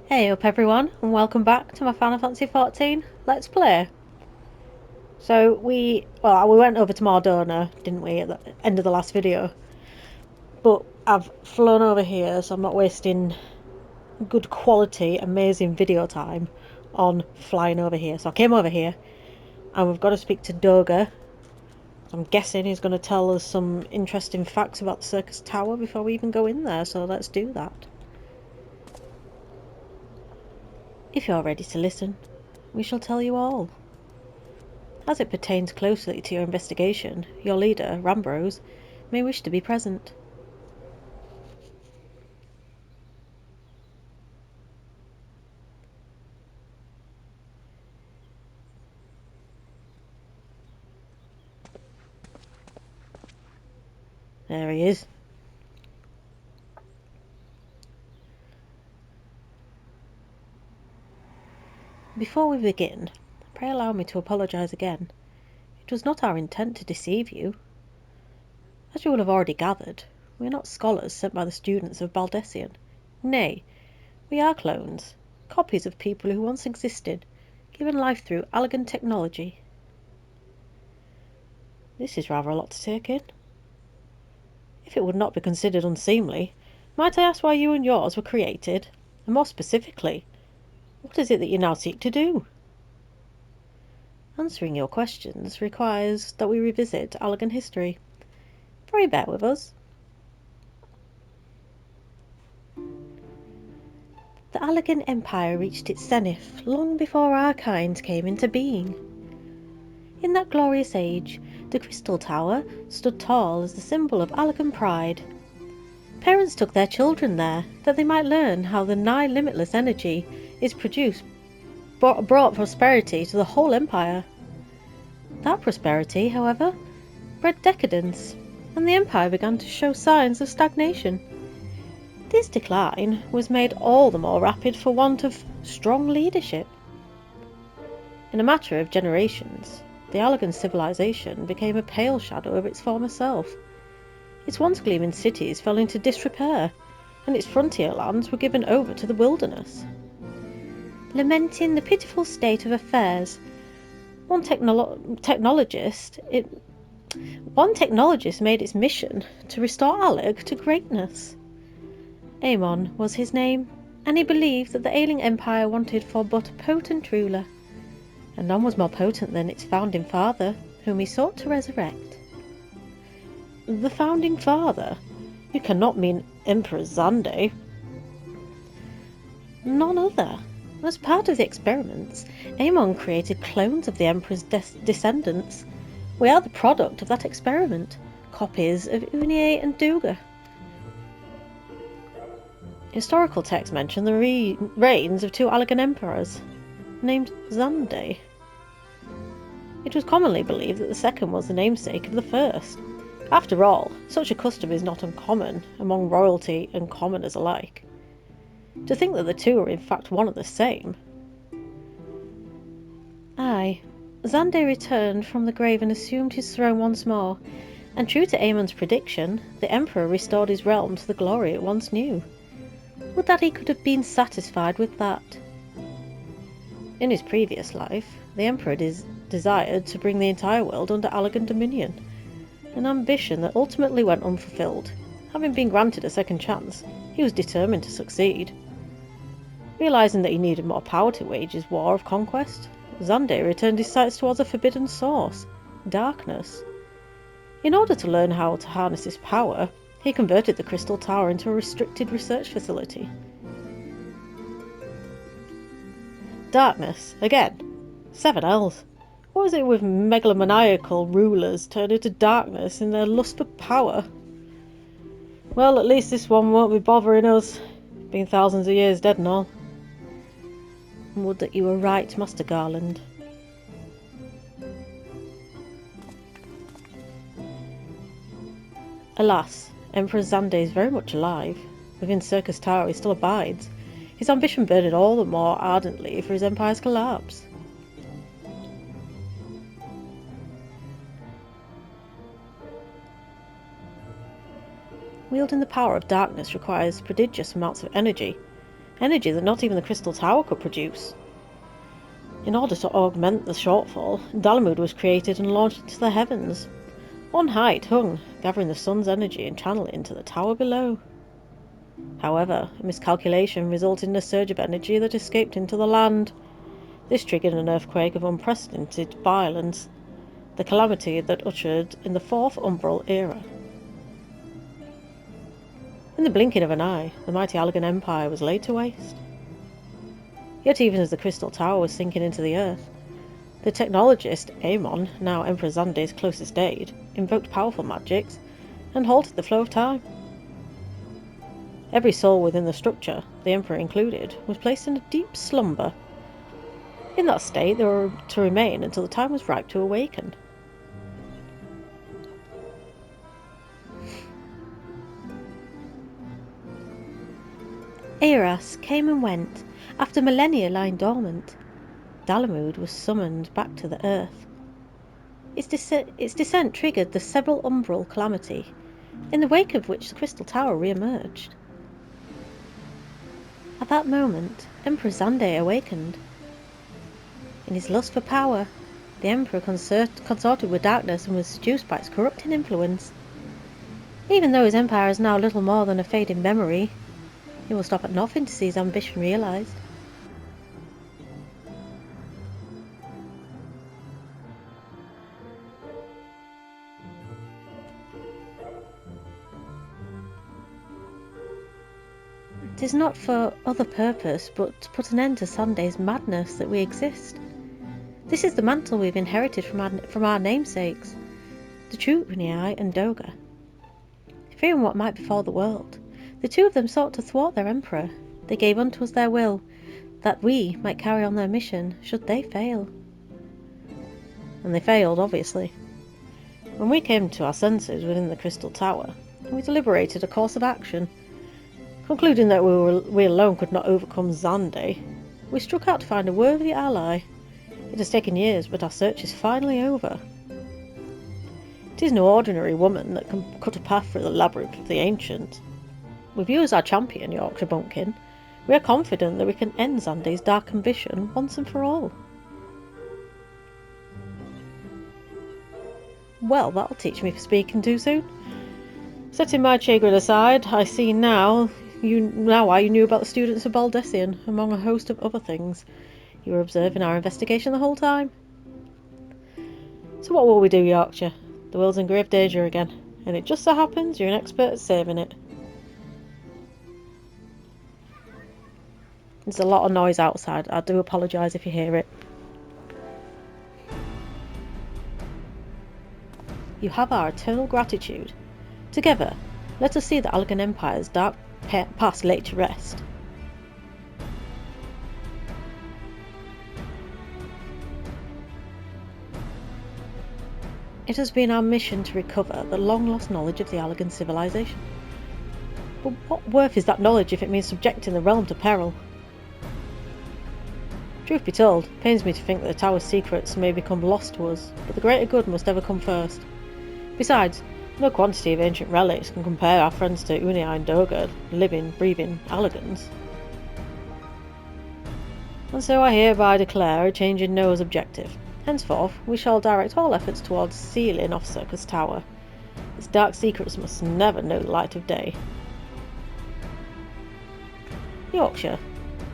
Hey up everyone, and welcome back to my Final Fantasy XIV Let's Play. So we went over to Mardona, didn't we, at the end of the last video. But I've flown over here, so I'm not wasting good quality, amazing video time on flying over here. So I came over here, and we've got to speak to Doga. I'm guessing he's going to tell us some interesting facts about the Syrcus Tower before we even go in there, so let's do that. If you're ready to listen, we shall tell you all. As it pertains closely to your investigation, your leader, Rambrose, may wish to be present. There he is. Before we begin, pray allow me to apologise again. It was not our intent to deceive you. As you will have already gathered, we are not scholars sent by the students of Baldessian. Nay, we are clones, copies of people who once existed, given life through elegant technology. This is rather a lot to take in. If it would not be considered unseemly, might I ask why you and yours were created, and more specifically, what is it that you now seek to do? Answering your questions requires that we revisit Allegan history. Pray bear with us. The Allegan Empire reached its zenith long before our kind came into being. In that glorious age, the Crystal Tower stood tall as the symbol of Allegan pride. Parents took their children there that they might learn how the nigh limitless energy is produced, brought prosperity to the whole empire. That prosperity, however, bred decadence, and the empire began to show signs of stagnation. This decline was made all the more rapid for want of strong leadership. In a matter of generations, the Allegan civilization became a pale shadow of its former self. Its once gleaming cities fell into disrepair, and its frontier lands were given over to the wilderness. Lamenting the pitiful state of affairs, one technologist made its mission to restore Alleg to greatness. Aemon was his name, and he believed that the ailing empire wanted for but a potent ruler, and none was more potent than its founding father, whom he sought to resurrect. The founding father? You cannot mean Emperor Xande. None other. As part of the experiments, Aemon created clones of the Emperor's descendants. We are the product of that experiment, copies of Unier and Duga. Historical texts mention the reigns of two Allegan emperors, named Xande. It was commonly believed that the second was the namesake of the first. After all, such a custom is not uncommon among royalty and commoners alike. To think that the two are in fact one and the same. Aye, Xande returned from the grave and assumed his throne once more, and true to Aemon's prediction, the Emperor restored his realm to the glory it once knew. Would that he could have been satisfied with that. In his previous life, the Emperor desired to bring the entire world under Allegan dominion, an ambition that ultimately went unfulfilled. Having been granted a second chance, he was determined to succeed. Realising that he needed more power to wage his war of conquest, Xande returned his sights towards a forbidden source, darkness. In order to learn how to harness this power, he converted the Crystal Tower into a restricted research facility. Darkness, again. 7 L's. What is it with megalomaniacal rulers turned into darkness in their lust for power? Well, at least this one won't be bothering us. Been thousands of years dead and all. Would that you were right, Master Garland. Alas, Emperor Xande is very much alive. Within Syrcus Tower he still abides, his ambition burning all the more ardently for his empire's collapse. Wielding the power of darkness requires prodigious amounts of energy, energy that not even the Crystal Tower could produce. In order to augment the shortfall, Dalamud was created and launched into the heavens. On high it hung, gathering the sun's energy and channeling it into the tower below. However, a miscalculation resulted in a surge of energy that escaped into the land. This triggered an earthquake of unprecedented violence, the calamity that ushered in the Fourth Umbral Era. In the blinking of an eye, the mighty Allagan Empire was laid to waste. Yet even as the Crystal Tower was sinking into the earth, the technologist Aemon, now Emperor Xande's closest aide, invoked powerful magics and halted the flow of time. Every soul within the structure, the Emperor included, was placed in a deep slumber. In that state they were to remain until the time was ripe to awaken. Eras came and went, after millennia lying dormant. Dalamud was summoned back to the earth. Its descent triggered the several umbral calamity, in the wake of which the Crystal Tower re-emerged. At that moment, Emperor Xande awakened. In his lust for power, the Emperor consorted with darkness and was seduced by its corrupting influence. Even though his empire is now little more than a fading memory, he will stop at nothing to see his ambition realised. It is not for other purpose but to put an end to Xande's madness that we exist. This is the mantle we've inherited from our namesakes, the Treacherous and Doga. Fearing what might befall the world, the two of them sought to thwart their emperor. They gave unto us their will, that we might carry on their mission should they fail. And they failed, obviously. When we came to our senses within the Crystal Tower, we deliberated a course of action. Concluding that we alone could not overcome Xande, we struck out to find a worthy ally. It has taken years, but our search is finally over. It is no ordinary woman that can cut a path through the labyrinth of the ancients. With you as our champion, Yorkshire Bumpkin, we are confident that we can end Xande's dark ambition once and for all. Well, that'll teach me for speaking too soon. Setting my chagrin aside, I see now why you knew about the students of Baldessian, among a host of other things. You were observing our investigation the whole time. So what will we do, Yorkshire? The world's in grave danger again, and it just so happens you're an expert at saving it. There's a lot of noise outside. I do apologise if you hear it. You have our eternal gratitude. Together, let us see the Allagan Empire's dark past laid to rest. It has been our mission to recover the long-lost knowledge of the Allagan civilization. But what worth is that knowledge if it means subjecting the realm to peril? Truth be told, it pains me to think that the Tower's secrets may become lost to us, but the greater good must ever come first. Besides, no quantity of ancient relics can compare our friends to Unei and Doga, living, breathing Allagans. And so I hereby declare a change in Noah's objective. Henceforth, we shall direct all efforts towards sealing off Syrcus Tower. Its dark secrets must never know the light of day. Yorkshire,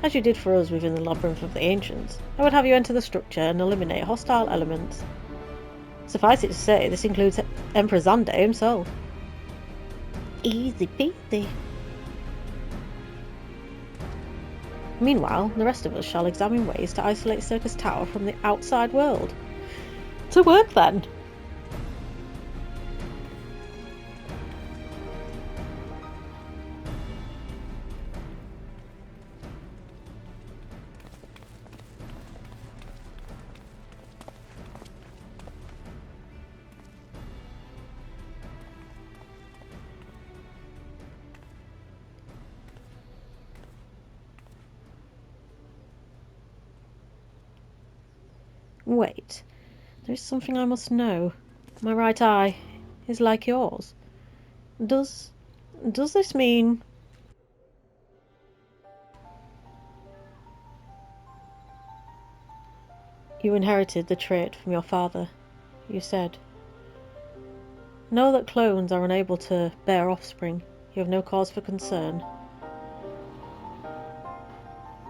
as you did for us within the labyrinth of the ancients, I would have you enter the structure and eliminate hostile elements. Suffice it to say, this includes Emperor Xande himself. Easy peasy. Meanwhile, the rest of us shall examine ways to isolate Syrcus Tower from the outside world. To work then! Wait, there is something I must know. My right eye is like yours. Does this mean... You inherited the trait from your father, you said. Know that clones are unable to bear offspring. You have no cause for concern.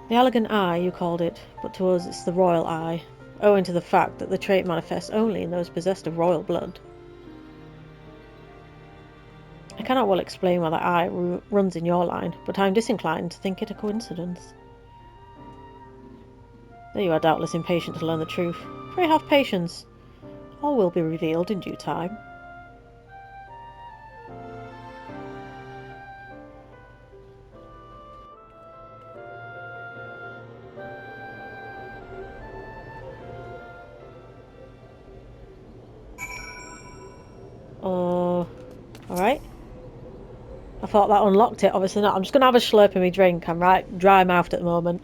The elegant eye, you called it, but to us it's the royal eye, owing to the fact that the trait manifests only in those possessed of royal blood. I cannot well explain why that eye runs in your line, but I am disinclined to think it a coincidence. Though you are doubtless impatient to learn the truth, pray have patience. All will be revealed in due time. Alright. I thought that unlocked it, obviously not. I'm just going to have a slurp of my drink. I'm right dry mouthed at the moment.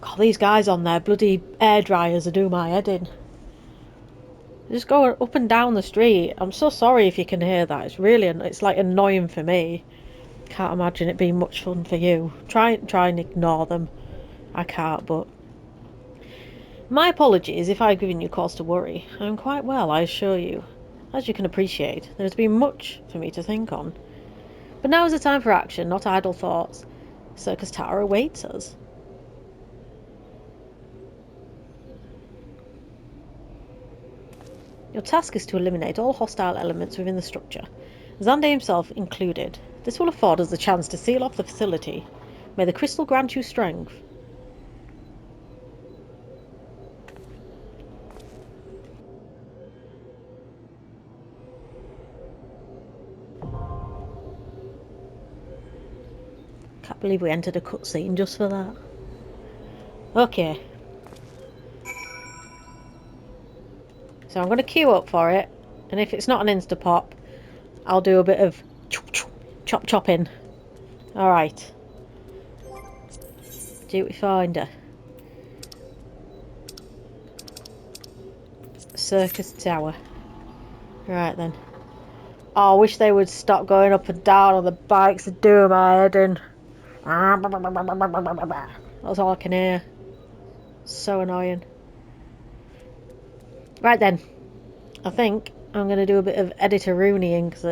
God, these guys on their bloody air dryers are doing my head in. They're just going up and down the street. I'm so sorry if you can hear that. It's like annoying for me. Can't imagine it being much fun for you. Try and ignore them. I can't, but... My apologies if I've given you cause to worry. I'm quite well, I assure you. As you can appreciate, there has been much for me to think on. But now is the time for action, not idle thoughts. Syrcus Tower awaits us. Your task is to eliminate all hostile elements within the structure, Xande himself included. This will afford us the chance to seal off the facility. May the crystal grant you strength. Can't believe we entered a cutscene just for that. Okay. So I'm going to queue up for it, and if it's not an insta-pop, I'll do a bit of chop-chopping. Alright. Duty finder. Syrcus Tower. Right then. Oh, I wish they would stop going up and down on the bikes and doing my head in. That's all I can hear. So annoying. Right then. I think I'm going to do a bit of editor-rooneying because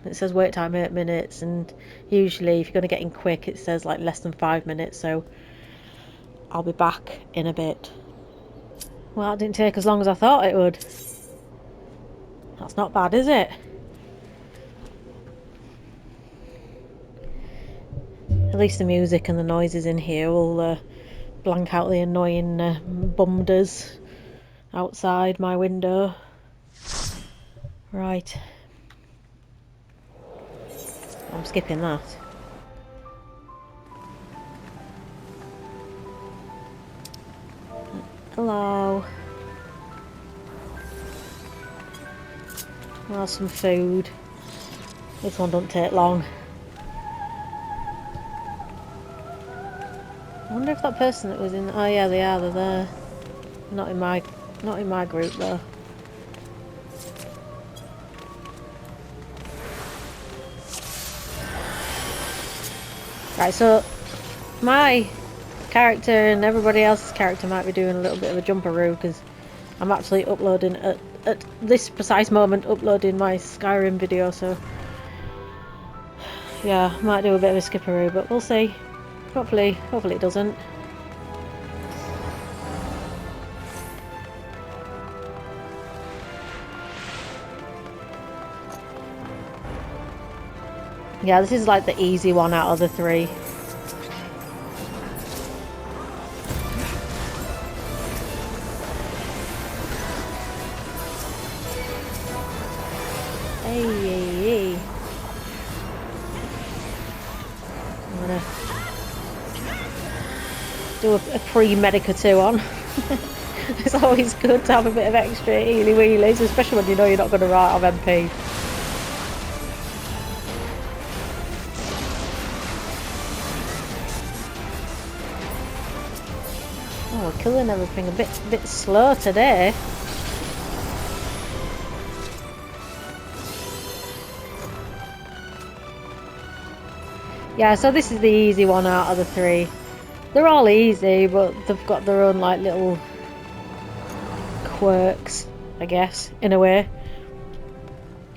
it says wait time 8 minutes, and usually if you're going to get in quick it says like less than 5 minutes, so I'll be back in a bit. Well, that didn't take as long as I thought it would. That's not bad, is it? At least the music and the noises in here will blank out the annoying bumders outside my window. Right. I'm skipping that. Hello. I'll have some food. This one don't take long. I wonder if that person that was in... Oh yeah, they are. They're there. Not in my group though. Right, so my character and everybody else's character might be doing a little bit of a jumperoo because I'm actually uploading at this precise moment, uploading my Skyrim video, so yeah, might do a bit of a skipperoo, but we'll see. Hopefully it doesn't. Yeah, this is like the easy one out of the three. Hey. I'm gonna do a pre-medica 2 on. It's always good to have a bit of extra healy wheelies, especially when you know you're not going to write off MP. Oh, we're killing everything a bit slow today. Yeah, so this is the easy one out of the three. They're all easy, but they've got their own like little quirks, I guess, in a way.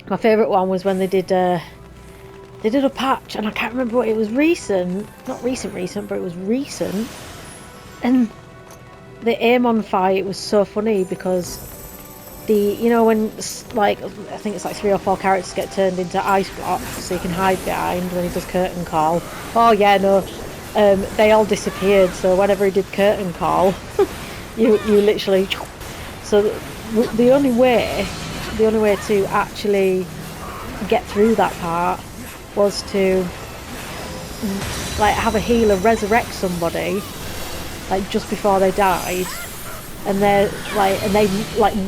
My favourite one was when they did a patch, and I can't remember what it was. Not recent, but it was recent. And the Amon fight was so funny because when like I think it's like 3 or 4 characters get turned into ice blocks, so you can hide behind when he does curtain call. Oh yeah, no, they all disappeared. So whenever he did curtain call, you literally. So the only way to actually get through that part was to like have a healer resurrect somebody like just before they died, and they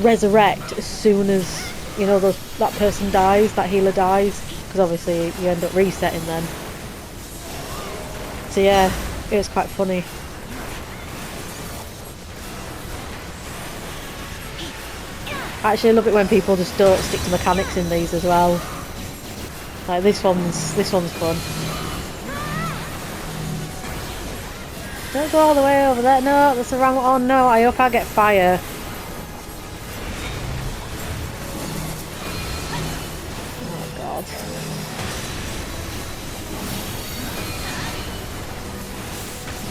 resurrect as soon as that person dies, that healer dies, because obviously you end up resetting then. So yeah, it was quite funny. I actually love it when people just don't stick to mechanics in these as well. Like this one's fun. Don't go all the way over there. No, that's the wrong one. Oh no, I hope I get fire. Oh god.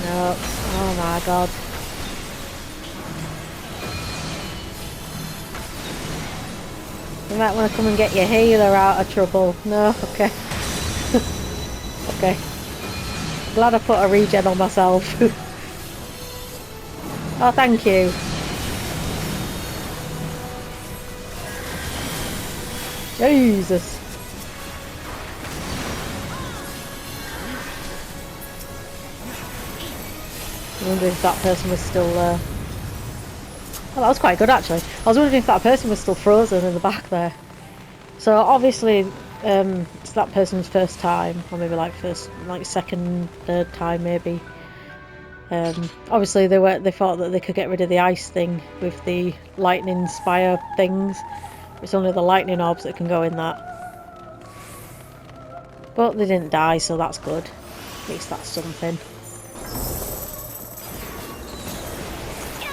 No. Oh my god. You might want to come and get your healer out of trouble. No? Okay. Okay. Glad I put a regen on myself. Oh, thank you. Jesus. I wonder if that person was still there. Well, that was quite good actually. I was wondering if that person was still frozen in the back there. So obviously, it's that person's first time, or maybe like second, third time maybe. Obviously they thought that they could get rid of the ice thing with the lightning spire things. It's only the lightning orbs that can go in that. But they didn't die, so that's good. At least that's something.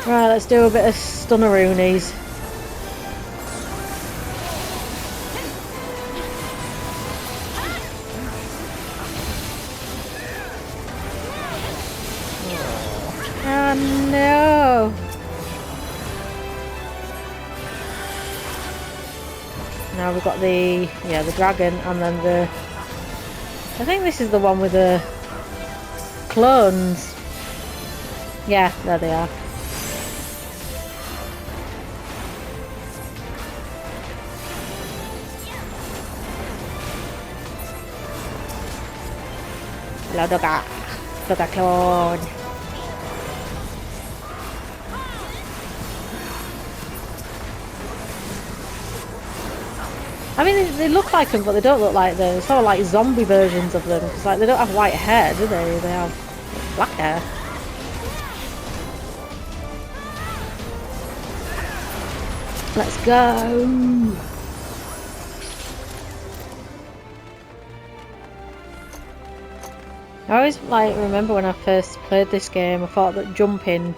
Right, let's do a bit of stunneroonies. Oh no! Now we've got the dragon, and then I think this is the one with the clones. Yeah, there they are. Hello, Dogga clone. I mean, they look like them, but they don't look like them. They're sort of like zombie versions of them, because like they don't have white hair, do they? They have black hair. Let's go. I always remember when I first played this game, I thought that jumping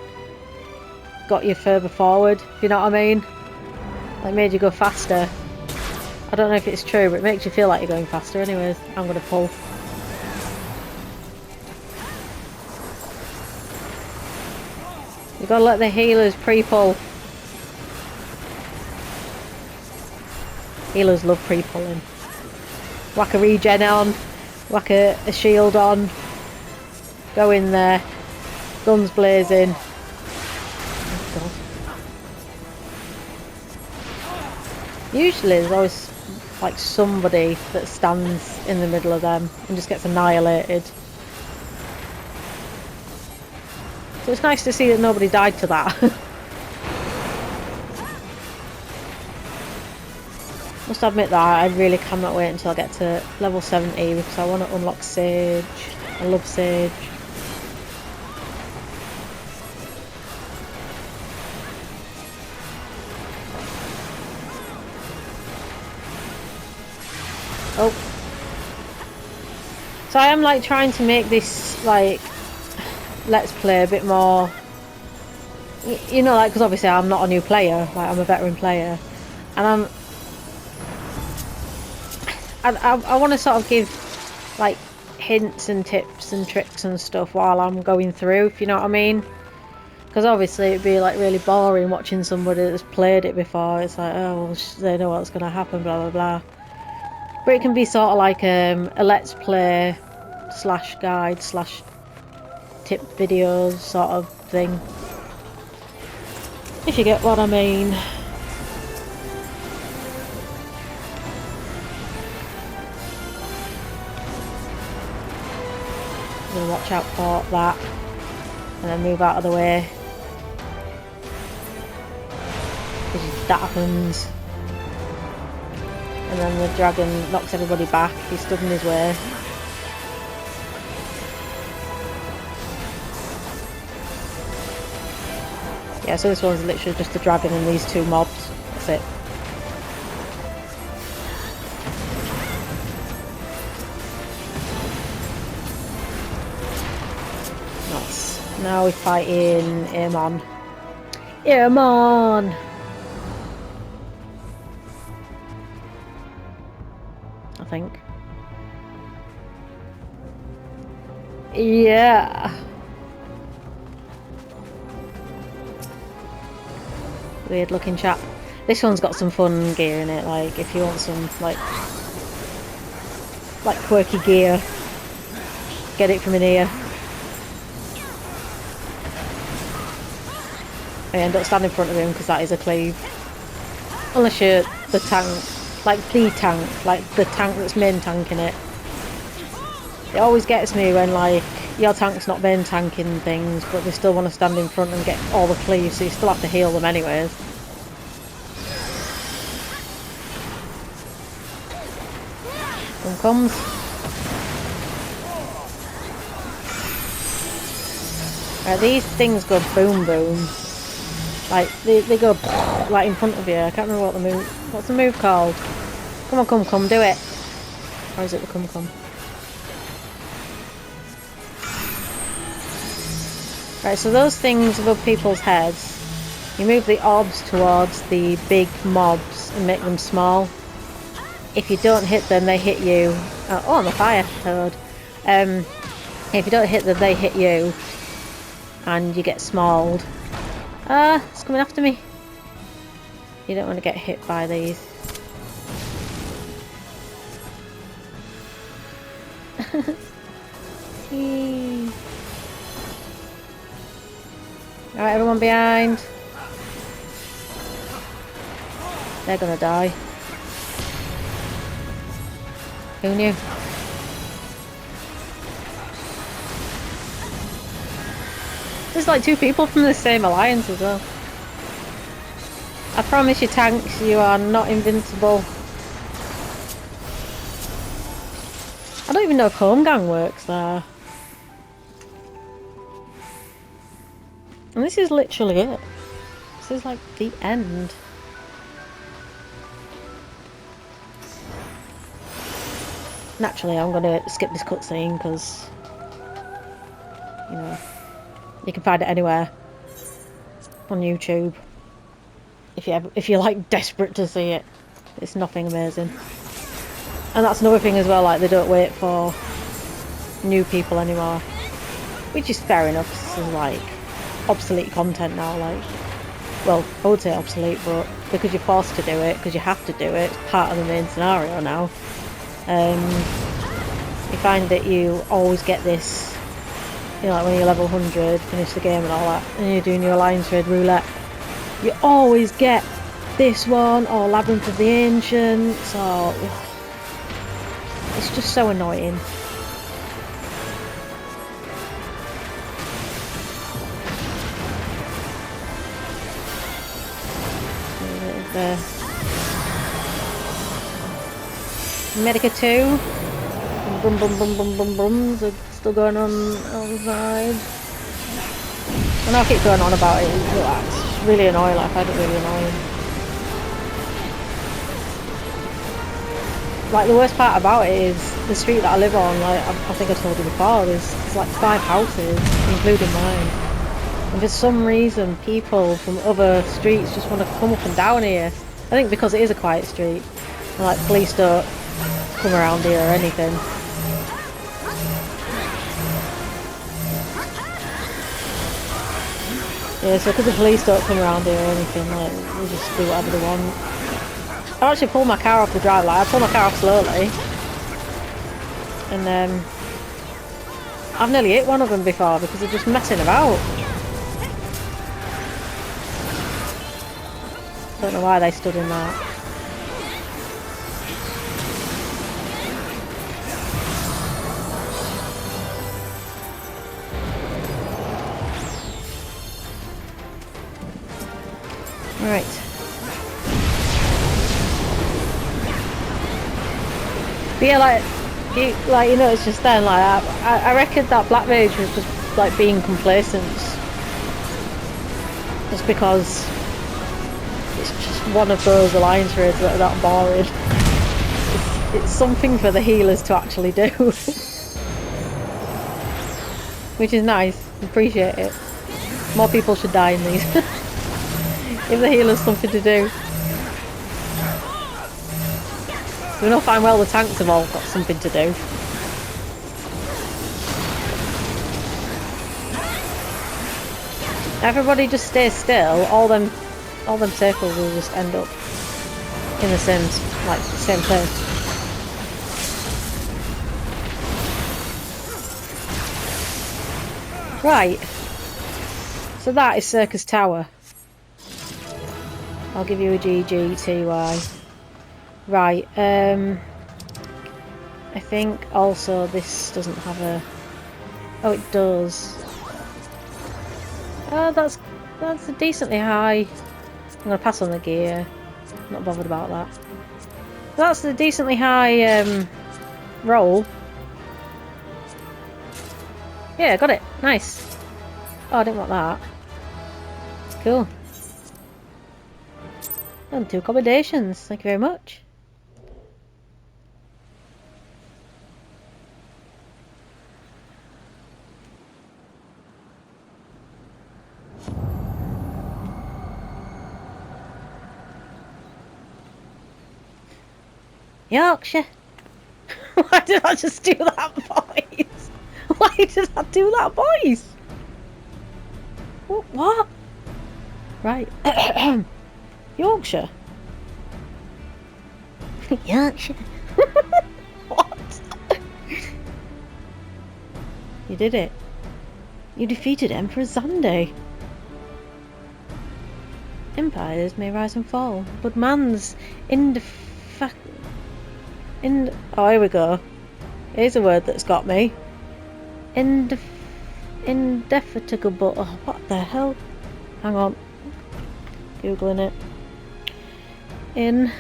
got you further forward, if you know what I mean? Like made you go faster. I don't know if it's true, but it makes you feel like you're going faster anyways. I'm gonna pull. You've got to let the healers pre-pull. Healers love pre-pulling. Whack a regen on, whack a shield on, go in there, guns blazing. Oh God. Usually there's always like somebody that stands in the middle of them and just gets annihilated. So it's nice to see that nobody died to that. Must admit that I really cannot wait until I get to level 70 because I want to unlock Sage. I love Sage. Oh. So I am like trying to make this like let's play a bit more, you know, like, because obviously I'm not a new player, like I'm a veteran player, and I want to sort of give like hints and tips and tricks and stuff while I'm going through, if you know what I mean. Because obviously it'd be like really boring watching somebody that's played it before. It's like, oh well, they know what's going to happen, blah blah blah. But it can be sort of like a let's play slash guide slash tip videos sort of thing, if you get what I mean. I'm gonna watch out for that and then move out of the way, because that happens, and then the dragon knocks everybody back if he stood in his way. Yeah, so this one's literally just a dragon and these two mobs. That's it. Nice. Now we're fighting Amon. Amon! I think. Yeah. Weird looking chap. This one's got some fun gear in it, like if you want some like quirky gear, get it from in here. And don't stand in front of him because that is a cleave. Unless you're the tank, like the tank that's main tanking it. It always gets me when like your tank's not main tanking things, but they still want to stand in front and get all the cleaves, so you still have to heal them anyways. One comes. Right, these things go boom boom. Like they go like in front of you. I can't remember what the move. What's the move called? Come on, come, do it. Or is it the come? Right, so those things above people's heads, you move the orbs towards the big mobs and make them small. If you don't hit them, they hit you. Oh, I'm a fire toad. If you don't hit them, they hit you, and you get smalled. It's coming after me. You don't want to get hit by these. Alright, everyone behind. They're gonna die. Who knew? There's like two people from the same alliance as well. I promise you tanks, you are not invincible. I don't even know if home gang works there. And this is literally it. This is like the end. Naturally, I'm gonna skip this cutscene because, you know, you can find it anywhere on YouTube if you're like desperate to see it. It's nothing amazing, and that's another thing as well. Like they don't wait for new people anymore, which is fair enough. This is like obsolete content now. Like, well, I would say obsolete, but because you're forced to do it, because you have to do it, it's part of the main scenario now. You find that you always get this, you know, like when you're level 100, finish the game and all that, and you're doing your Alliance Raid roulette, you always get this one, or Labyrinth of the Ancients, or... it's just so annoying. There. Medica 2. Brum brum brum brum brum brum. So still going on the side. And I'll keep going on about it. It's really annoying. Like, I find it really annoying. like the worst part about it is the street that I live on. Like I think I told you before, there's like 5 houses, including mine. And for some reason, people from other streets just want to come up and down here. I think because it is a quiet street, and like police don't come around here or anything. Yeah, so because the police don't come around here or anything, like they just do whatever they want. I actually pulled my car off the drive, like I pulled my car off slowly, and I've nearly hit one of them before because they're just messing about. Don't know why they stood in that. Right. But yeah, you know, it's just then, like, I reckon that Black Mage was just, like, being complacent. Just because it's just one of those alliance raids that are that boring. It's something for the healers to actually do. Which is nice. Appreciate it. More people should die in these. Give the healers something to do. We know fine well the tanks have all got something to do. Everybody just stays still, all them circles will just end up in the same place. Right. So that is Syrcus Tower. I'll give you a GGTY. Right, I think also this doesn't have a... Oh, it does. Oh, that's a decently high... I'm going to pass on the gear. Not bothered about that. That's a decently high roll. Yeah, got it. Nice. Oh, I didn't want that. Cool. And 2 accommodations. Thank you very much. Yorkshire. Why did I just do that voice? Why did I do that voice? What? Right. Yorkshire. Yorkshire. What? You did it. You defeated Emperor Zande. Empires may rise and fall, but man's oh, here we go. Here's a word that's got me. Indefatigable. Oh, what the hell? Hang on. Googling it. Indefatigable.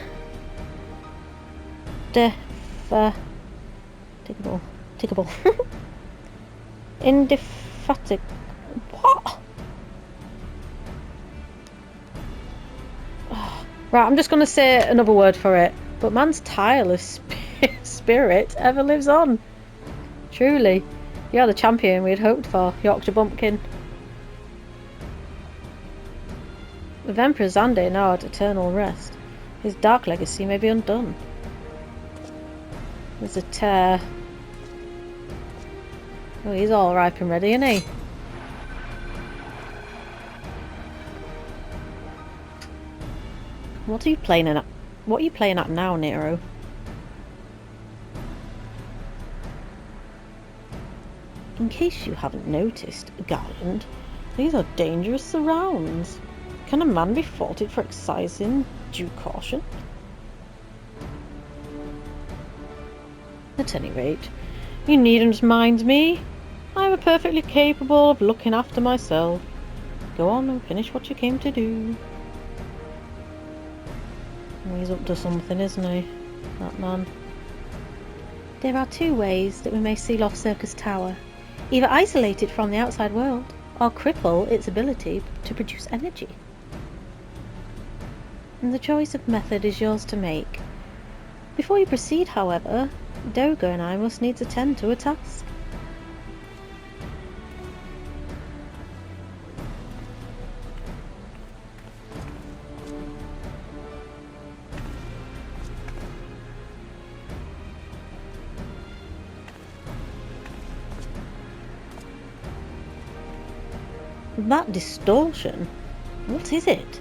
Indefatigable. What? Oh, right, I'm just going to say another word for it. But man's tireless spirit ever lives on. Truly, you're the champion we had hoped for, Yorkshire Bumpkin. With Emperor Zande now at eternal rest, his dark legacy may be undone. There's a tear. Oh, he's all ripe and ready, isn't he? What are you playing at? What are you playing at now, Nero? In case you haven't noticed, Garland, these are dangerous surrounds. Can a man be faulted for exercising due caution? At any rate, you needn't mind me. I am perfectly capable of looking after myself. Go on and finish what you came to do. He's up to something, isn't he? That man. There are 2 ways that we may seal off Syrcus Tower. Either isolate it from the outside world, or cripple its ability to produce energy. And the choice of method is yours to make. Before you proceed, however, Doga and I must needs attend to a task. That distortion? What is it?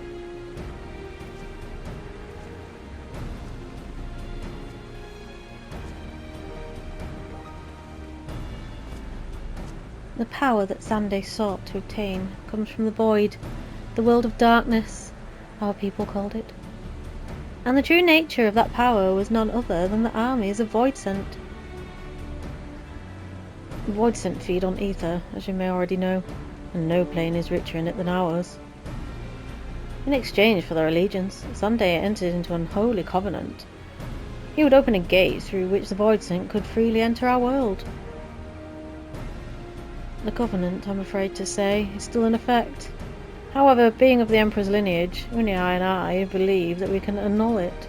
The power that Xande sought to obtain comes from the void, the world of darkness, our people called it. And the true nature of that power was none other than the armies of Voidsent. Voidsent feed on ether, as you may already know, and no plane is richer in it than ours. In exchange for their allegiance, Xande entered into an unholy covenant. He would open a gate through which the Voidsent could freely enter our world. The covenant, I'm afraid to say, is still in effect. However, being of the Emperor's lineage, only I believe that we can annul it.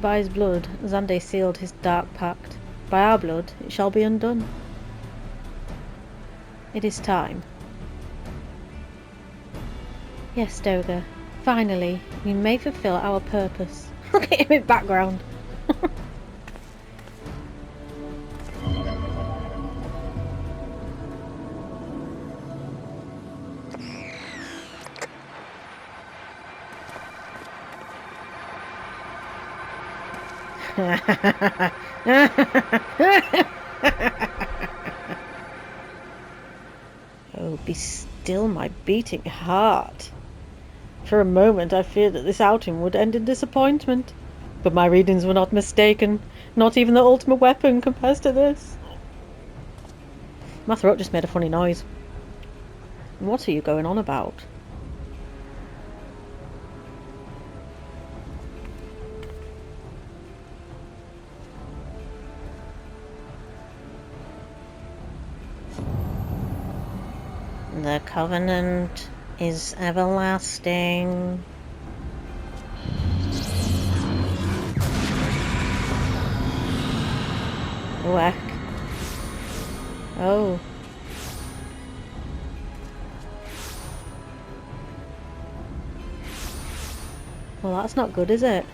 By his blood, Xande sealed his dark pact. By our blood, it shall be undone. It is time. Yes, Doga. Finally, we may fulfill our purpose. Look at him in background. Oh, be still, my beating heart. For a moment I feared that this outing would end in disappointment. But my readings were not mistaken. Not even the ultimate weapon compares to this. My throat just made a funny noise. What are you going on about? The covenant is everlasting. Whack. Oh. Well, that's not good, is it?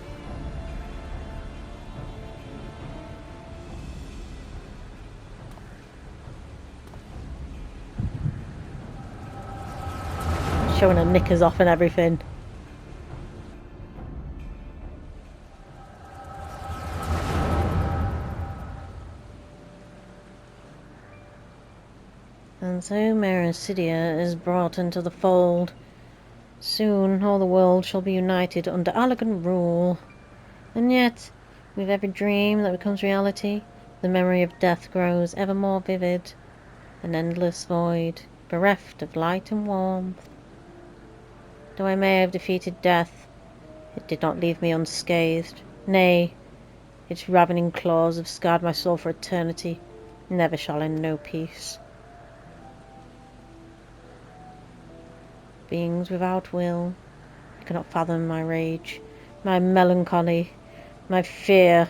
Showing her knickers off and everything. And so Eorzea is brought into the fold. Soon all the world shall be united under Allagan rule. And yet, with every dream that becomes reality, the memory of death grows ever more vivid. An endless void, bereft of light and warmth. Though I may have defeated death, it did not leave me unscathed. Nay, its ravening claws have scarred my soul for eternity. Never shall I know peace. Beings without will, I cannot fathom my rage, my melancholy, my fear.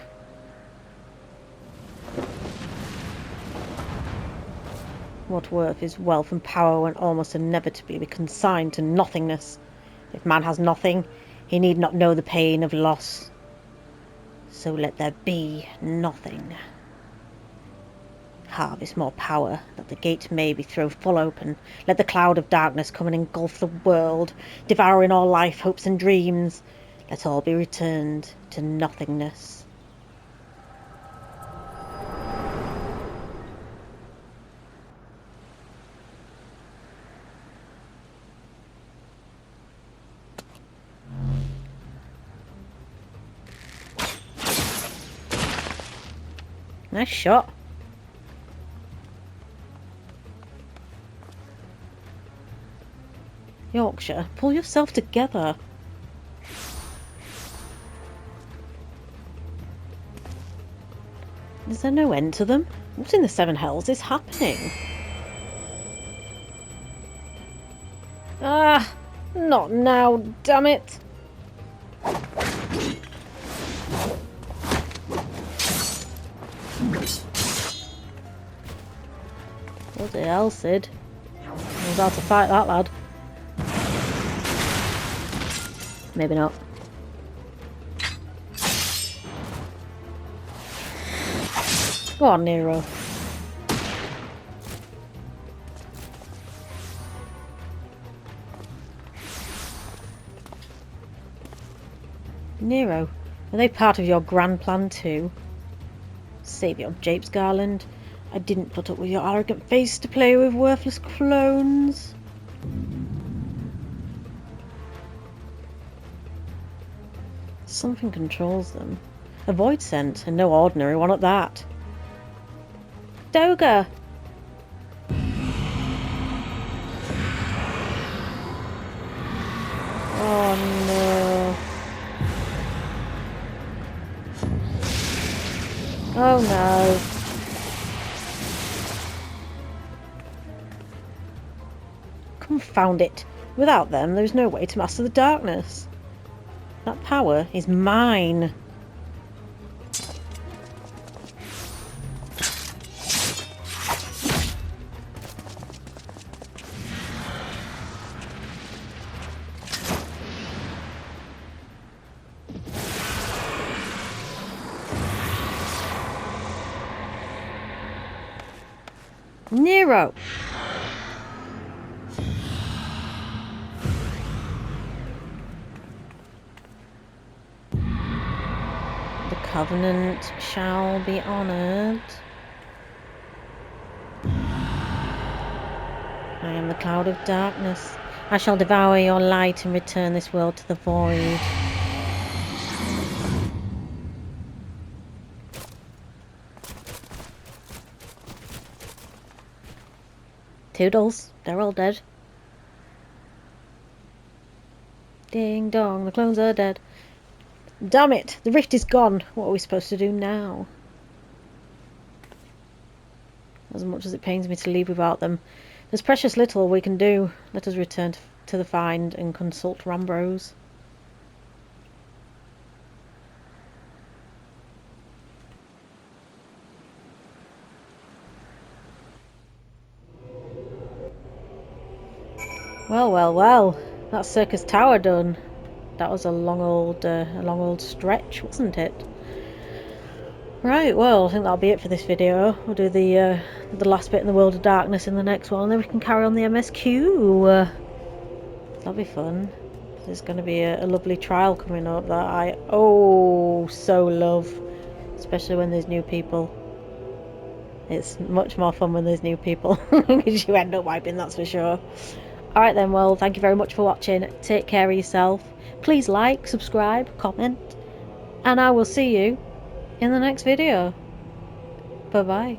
What worth is wealth and power when almost inevitably we consigned to nothingness? If man has nothing, he need not know the pain of loss. So let there be nothing. Harvest more power, that the gate may be thrown full open. Let the cloud of darkness come and engulf the world, devouring all life, hopes and dreams. Let all be returned to nothingness. Nice shot. Yorkshire, pull yourself together. Is there no end to them? What in the seven hells is happening? Ah, not now, damn it. Bloody hell, Sid. Knows how to fight that lad. Maybe not. Go on, Nero. Nero, are they part of your grand plan too? Save your japes, Garland. I didn't put up with your arrogant face to play with worthless clones. Something controls them. A void scent, and no ordinary one at that. Doga! Oh no. Oh no. Confound it. Without them, there's no way to master the darkness. That power is mine. Nero! The Covenant shall be honoured. I am the cloud of darkness. I shall devour your light and return this world to the void. Toodles, they're all dead. Ding dong, the clones are dead. Damn it, the rift is gone. What are we supposed to do now? As much as it pains me to leave without them, there's precious little we can do. Let us return to the find and consult Rambrose. Well, that's Syrcus Tower done. That was a long old stretch, wasn't it? Right, well, I think that'll be it for this video. We'll do the last bit in the World of Darkness in the next one, and then we can carry on the MSQ. That'll be fun. There's going to be a lovely trial coming up that I so love, especially when there's new people. It's much more fun when there's new people, because you end up wiping, that's for sure. Alright then, well, thank you very much for watching. Take care of yourself. Please like, subscribe, comment, and I will see you in the next video. Bye bye.